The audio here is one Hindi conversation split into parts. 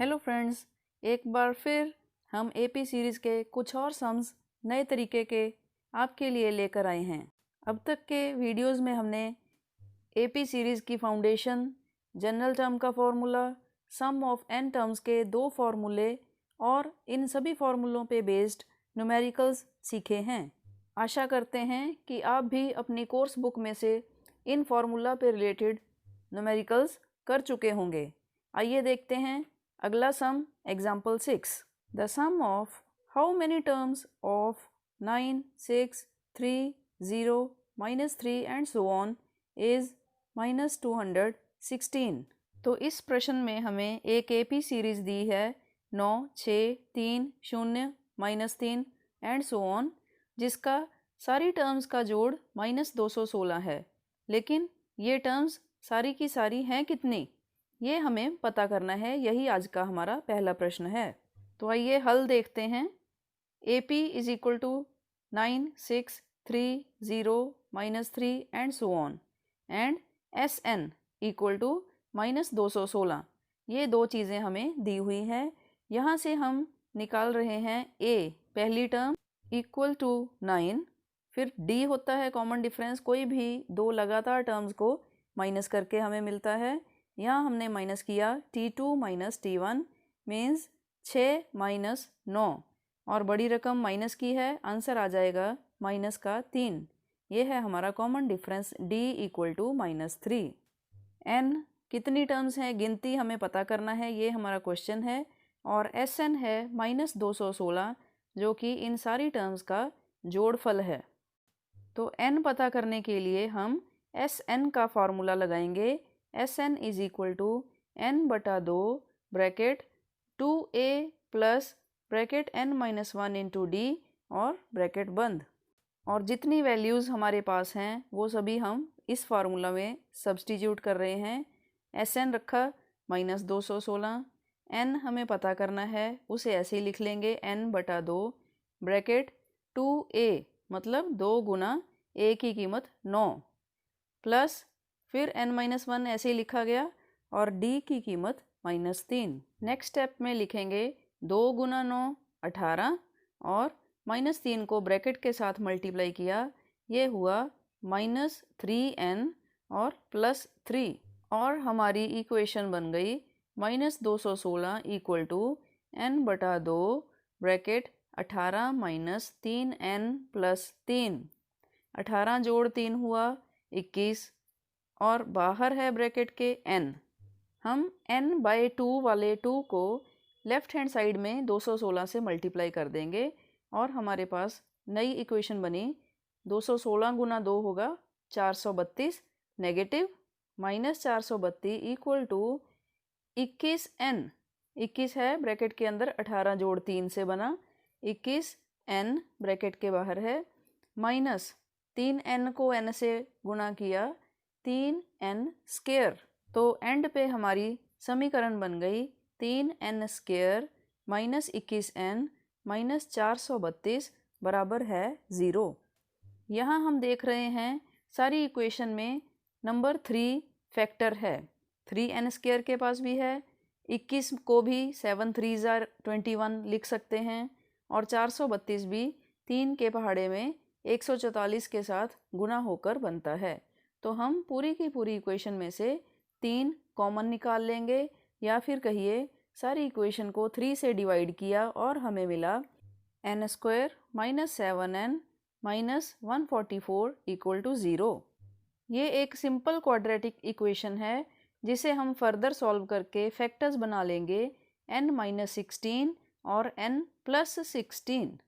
हेलो फ्रेंड्स, एक बार फिर हम एपी सीरीज़ के कुछ और सम्स नए तरीके के आपके लिए लेकर आए हैं। अब तक के वीडियोस में हमने एपी सीरीज़ की फाउंडेशन, जनरल टर्म का formula, sum of n terms के 2 फार्मूले और इन सभी फार्मूलों पे बेस्ड न्यूमेरिकल्स सीखे हैं। आशा करते हैं कि आप भी अपनी कोर्स बुक में से इन फार्मूला पे रिलेटेड न्यूमेरिकल्स कर चुके होंगे। आइए देखते हैं अगला sum example 6। The sum of how many terms of 9, 6, 3, 0, -3 and so on is -216। तो इस प्रश्न में हमें एक एपी सीरीज दी है 9, 6, 3, 0, -3 एंड सो ऑन, जिसका सारी टर्म्स का जोड़ -216 है। लेकिन ये टर्म्स सारी की सारी हैं कितनी, ये हमें पता करना है। यही आज का हमारा पहला प्रश्न है। तो आइए हल देखते हैं। AP is equal to 9, 6, 3, 0, -3 and so on and SN equal to -216। ये दो चीज़ें हमें दी हुई हैं। यहाँ से हम निकाल रहे हैं A पहली टर्म इक्वल टू 9, फिर D होता है कॉमन डिफरेंस, कोई भी दो लगातार टर्म्स को माइनस करके हमें मिलता है। यहाँ हमने माइनस किया T2 - T1 मीन्स 6 - 9 और बड़ी रकम माइनस की है, आंसर आ जाएगा माइनस का 3। ये है हमारा common difference D equal to -3। N कितनी टर्म्स हैं, गिनती हमें पता करना है, ये हमारा क्वेश्चन है। और SN है -216, जो कि इन सारी टर्म्स का जोड़फल है। तो N पता करने के लिए हम SN का फॉर्मूला लगाएंगे। SN is equal to N/2 bracket 2A plus bracket N-1 into D और ब्रैकेट बंद। और जितनी वैल्यूज़ हमारे पास हैं वो सभी हम इस फार्मूला में सब्सटीट्यूट कर रहे हैं। SN रखा -216, N हमें पता करना है, उसे ऐसे ही लिख लेंगे N/2 ब्रैकेट 2A मतलब 2 गुना A की कीमत 9 प्लस फिर N-1 ऐसे ही लिखा गया और D की कीमत -3। नेक्स्ट स्टेप में लिखेंगे 2 गुना 9 18 और -3 को ब्रैकेट के साथ मल्टीप्लाई किया, ये हुआ -3N और +3 और हमारी इक्वेशन बन गई -216 equal to N/2 bracket 18 - 3N + 3। 18 जोड़ 3 हुआ 21 और बाहर है ब्रैकेट के N। हम N/2 वाले 2 को लेफ्ट हैंड साइड में 216 से मल्टीप्लाई कर देंगे और हमारे पास नई इक्वेशन बनी। 216 गुना 2 होगा 432 नेगेटिव -432 इक्वल टू 21N। 21 है ब्रैकेट के अंदर, 18 जोड़ 3 से बना 21N ब्रैकेट के बाहर है, माइनस 3N को N से गुणा किया 3N²। तो एंड पे हमारी समीकरण बन गई 3N² -21N -432 बराबर है 0। यहाँ हम देख रहे हैं सारी इक्वेशन में नंबर 3 फैक्टर है। 3N² के पास भी है, 21 को भी 7 3s are 21 लिख सकते हैं और 432 भी 3 के पहाड़े में 144 के साथ गुणा होकर बनता है। तो हम पूरी की पूरी इक्वेशन में से 3 कॉमन निकाल लेंगे, या फिर कहिए सारी इक्वेशन को 3 से डिवाइड किया और हमें मिला N² -7N -144 इक्वल टू 0। ये एक सिंपल क्वाड्रेटिक इक्वेशन है जिसे हम फर्दर सॉल्व करके फैक्टर्स बना लेंगे N-16 और N+16।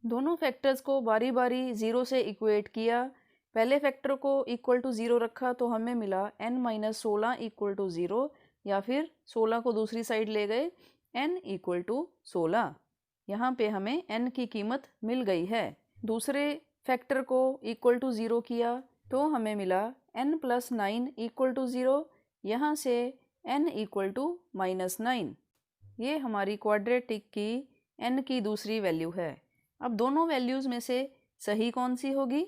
दोनों फैक्टर्स को बारी बारी 0 से इक्वेट किया। पहले फैक्टर को इक्वल टू 0 रखा तो हमें मिला N-16 इक्वल टू 0, या फिर 16 को दूसरी साइड ले गए N इक्वल टू 16। यहाँ पे हमें N की कीमत मिल गई है। दूसरे फैक्टर को इक्वल टू 0 किया तो हमें मिला N+9 इक्वल टू 0, यहाँ से N इक्वल टू -9। ये हमारी क्वाड्रेटिक की N की दूसरी वैल्यू है। अब दोनों वैल्यूज़ में से सही कौन सी होगी?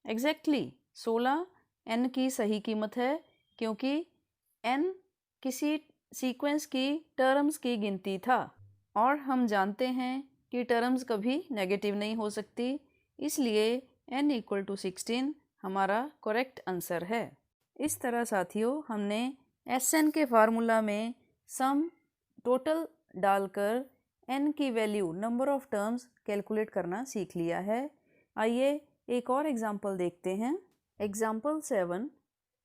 एग्जैक्टली 16 N की सही कीमत है, क्योंकि N किसी सीक्वेंस की टर्म्स की गिनती था और हम जानते हैं कि टर्म्स कभी नेगेटिव नहीं हो सकती, इसलिए n = 16 हमारा करेक्ट आंसर है। इस तरह साथियों हमने Sn के फार्मूला में सम टोटल डालकर n की value number of terms calculate करना सीख लिया है। आइए एक और एग्जांपल देखते हैं। Example 7,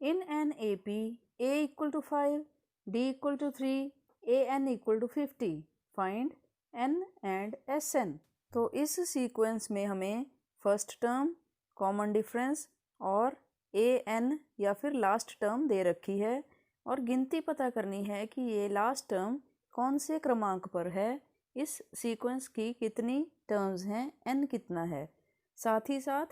in an AP A = 5, D = 3, AN = 50, find n and Sn। तो इस सीक्वेंस में हमें फर्स्ट टर्म, कॉमन डिफरेंस और an या फिर लास्ट टर्म दे रखी है और गिनती पता करनी है कि ये लास्ट टर्म कौन से क्रमांक पर है, इस सीक्वेंस की कितनी टर्म्स हैं, n कितना है, साथ ही साथ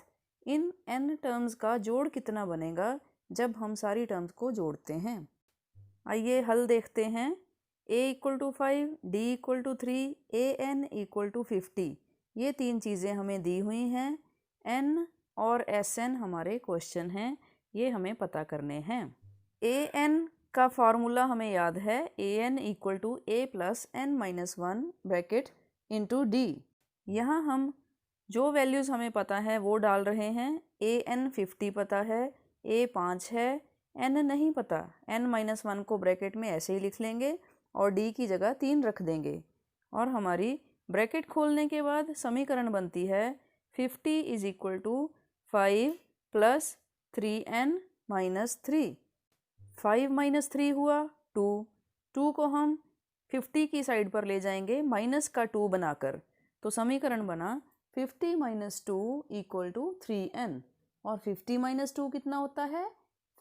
इन n टर्म्स का जोड़ कितना बनेगा जब हम सारी टर्म्स को जोड़ते हैं। आइए हल देखते हैं। A = 5, D = 3, AN = 50, ये तीन चीज़ें हमें दी हुई हैं। n और Sn हमारे क्वेश्चन हैं, ये हमें पता करने हैं। AN का फार्मूला हमें याद है, AN = A + n-1 bracket into D। यहाँ हम जो वैल्यूज़ हमें पता है वो डाल रहे हैं। AN 50 पता है, A 5 है, n नहीं पता, n-1 को ब्रैकेट में ऐसे ही लिख लेंगे और D की जगह 3 रख देंगे और हमारी ब्रैकेट खोलने के बाद समीकरण बनती है 50 = 5 + 3n-3। 5 - 3 हुआ 2, 2 को हम 50 की साइड पर ले जाएंगे माइनस का 2 बनाकर, तो समीकरण बना 50 - 2 = 3n और 50 - 2 कितना होता है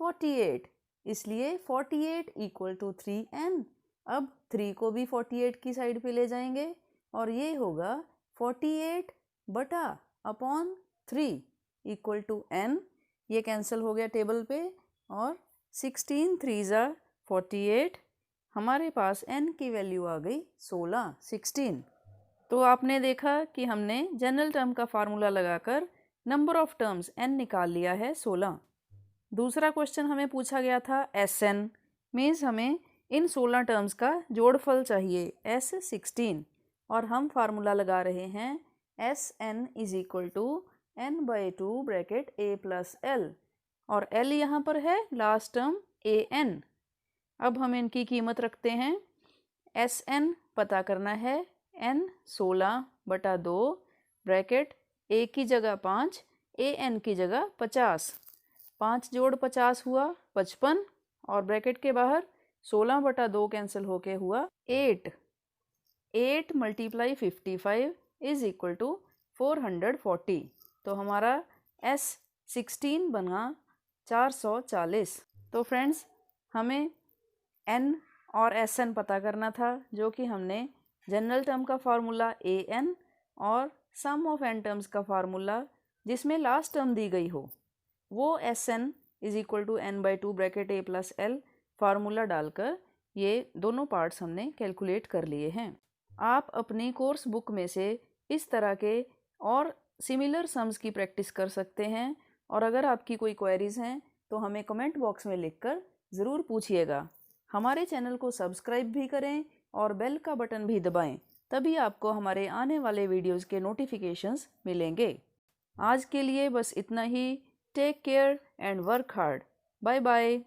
48, इसलिए 48 = 3n। अब 3 को भी 48 की साइड पे ले जाएंगे और ये होगा 48/3 = n। ये कैंसिल हो गया टेबल पे और 16 3 = 48, हमारे पास n की वैल्यू आ गई 16। तो आपने देखा कि हमने जनरल टर्म का फार्मूला लगाकर नंबर ऑफ टर्म्स n निकाल लिया है 16। दूसरा क्वेश्चन हमें पूछा गया था Sn, मीन्स हमें इन 16 टर्म्स का जोड़फल चाहिए S16 और हम फार्मूला लगा रहे हैं Sn = n/2 bracket A + L और L यहाँ पर है लास्ट टर्म AN। अब हम इनकी कीमत रखते हैं। Sn पता करना है, n 16/2 ब्रैकेट A की जगह 5, AN की जगह 50, 5 जोड़ 50 हुआ 55 और ब्रैकेट के बाहर 16/2 कैंसिल होके हुआ 8। 8 × 55 = 440, तो हमारा S16 बना 440। तो फ्रेंड्स हमें n और Sn पता करना था, जो कि हमने जनरल टर्म का फार्मूला AN और सम ऑफ n टर्म्स का फार्मूला जिसमें लास्ट टर्म दी गई हो वो Sn = n/2 bracket A + L formula डालकर ये दोनों पार्ट्स हमने कैलकुलेट कर लिए हैं। आप अपनी कोर्स बुक में से इस तरह के और सिमिलर सम्स की प्रैक्टिस कर सकते हैं और अगर आपकी कोई क्वेरीज हैं तो हमें कमेंट बॉक्स में लिखकर ज़रूर पूछिएगा। हमारे चैनल को सब्सक्राइब भी करें और बेल का बटन भी दबाएं, तभी आपको हमारे आने वाले वीडियोस के नोटिफिकेशंस मिलेंगे। आज के लिए बस इतना ही। Take care and work hard. Bye bye.